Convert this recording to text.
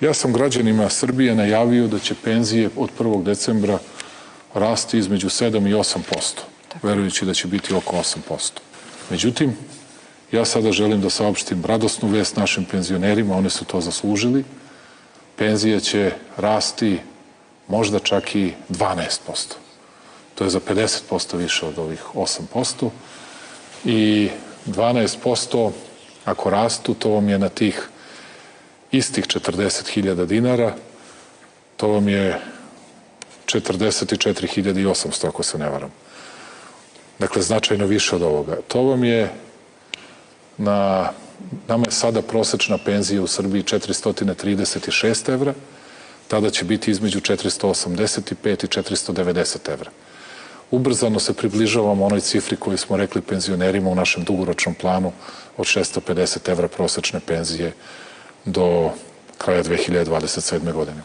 Ja sam građanima Srbije najavio da će penzije od 1. decembra rasti između 7 i 8%, verujući da će biti oko 8%. Međutim, ja sada želim da saopštim radosnu vest našim penzionerima, oni su to zaslužili. Penzije će rasti možda čak i 12%. To je za 50% više od ovih 8%. I 12% ako rastu, to vam je na tih istih 40.000 dinara, to vam je 44.800, ako se ne varam. Dakle, značajno više od ovoga. To vam je, nama je sada prosečna penzija u Srbiji 436 evra, tada će biti između 485 i 490 evra. Ubrzano se približavamo onoj cifri koju smo rekli penzionerima u našem dugoročnom planu od 650 evra prosečne penzije do kraja 2027. godine.